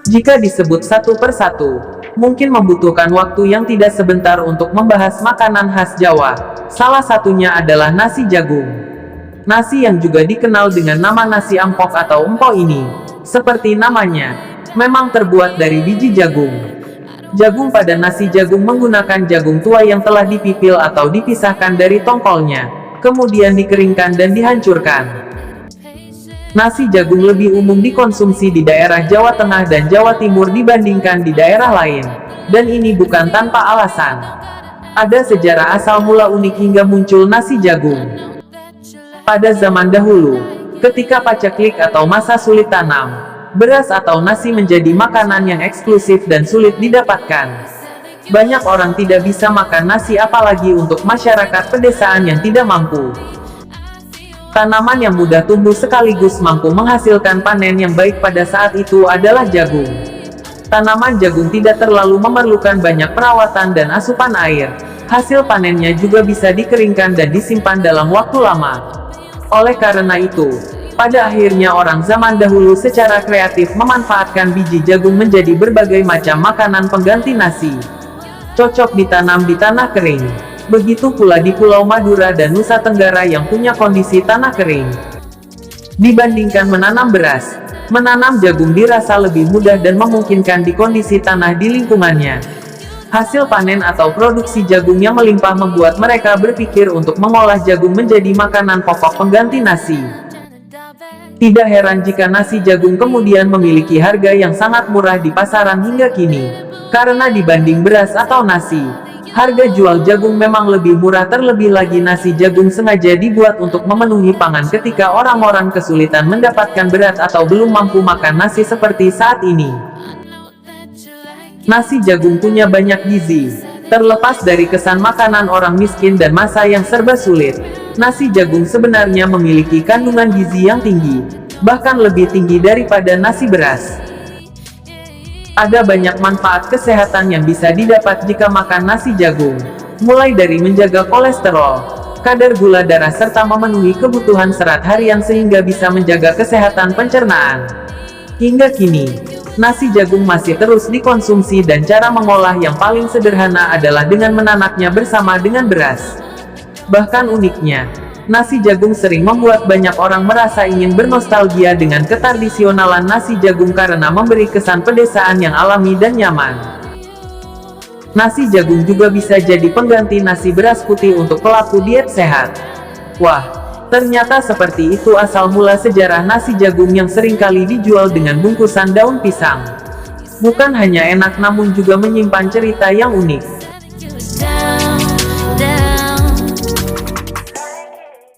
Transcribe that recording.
Jika disebut satu per satu, mungkin membutuhkan waktu yang tidak sebentar untuk membahas makanan khas Jawa. Salah satunya adalah nasi jagung. Nasi yang juga dikenal dengan nama nasi ampok atau empok ini, seperti namanya, memang terbuat dari biji jagung. Jagung pada nasi jagung menggunakan jagung tua yang telah dipipil atau dipisahkan dari tongkolnya, kemudian dikeringkan dan dihancurkan. Nasi jagung lebih umum dikonsumsi di daerah Jawa Tengah dan Jawa Timur dibandingkan di daerah lain, dan ini bukan tanpa alasan. Ada sejarah asal mula unik hingga muncul nasi jagung. Pada zaman dahulu, ketika paceklik atau masa sulit tanam, beras atau nasi menjadi makanan yang eksklusif dan sulit didapatkan. Banyak orang tidak bisa makan nasi apalagi untuk masyarakat pedesaan yang tidak mampu. Tanaman yang mudah tumbuh sekaligus mampu menghasilkan panen yang baik pada saat itu adalah jagung. Tanaman jagung tidak terlalu memerlukan banyak perawatan dan asupan air. Hasil panennya juga bisa dikeringkan dan disimpan dalam waktu lama. Oleh karena itu, pada akhirnya orang zaman dahulu secara kreatif memanfaatkan biji jagung menjadi berbagai macam makanan pengganti nasi. Cocok ditanam di tanah kering. Begitu pula di Pulau Madura dan Nusa Tenggara yang punya kondisi tanah kering. Dibandingkan menanam beras, menanam jagung dirasa lebih mudah dan memungkinkan di kondisi tanah di lingkungannya. Hasil panen atau produksi jagung yang melimpah membuat mereka berpikir untuk mengolah jagung menjadi makanan pokok pengganti nasi. Tidak heran jika nasi jagung kemudian memiliki harga yang sangat murah di pasaran hingga kini. Karena dibanding beras atau nasi, harga jual jagung memang lebih murah, terlebih lagi nasi jagung sengaja dibuat untuk memenuhi pangan ketika orang-orang kesulitan mendapatkan beras atau belum mampu makan nasi seperti saat ini. Nasi jagung punya banyak gizi. Terlepas dari kesan makanan orang miskin dan masa yang serba sulit, nasi jagung sebenarnya memiliki kandungan gizi yang tinggi, bahkan lebih tinggi daripada nasi beras. Ada banyak manfaat kesehatan yang bisa didapat jika makan nasi jagung, mulai dari menjaga kolesterol, kadar gula darah serta memenuhi kebutuhan serat harian sehingga bisa menjaga kesehatan pencernaan. Hingga kini, nasi jagung masih terus dikonsumsi dan cara mengolah yang paling sederhana adalah dengan menanaknya bersama dengan beras. Bahkan uniknya, nasi jagung sering membuat banyak orang merasa ingin bernostalgia dengan ketradisionalan nasi jagung karena memberi kesan pedesaan yang alami dan nyaman. Nasi jagung juga bisa jadi pengganti nasi beras putih untuk pelaku diet sehat. Wah, ternyata seperti itu asal mula sejarah nasi jagung yang seringkali dijual dengan bungkusan daun pisang. Bukan hanya enak namun juga menyimpan cerita yang unik.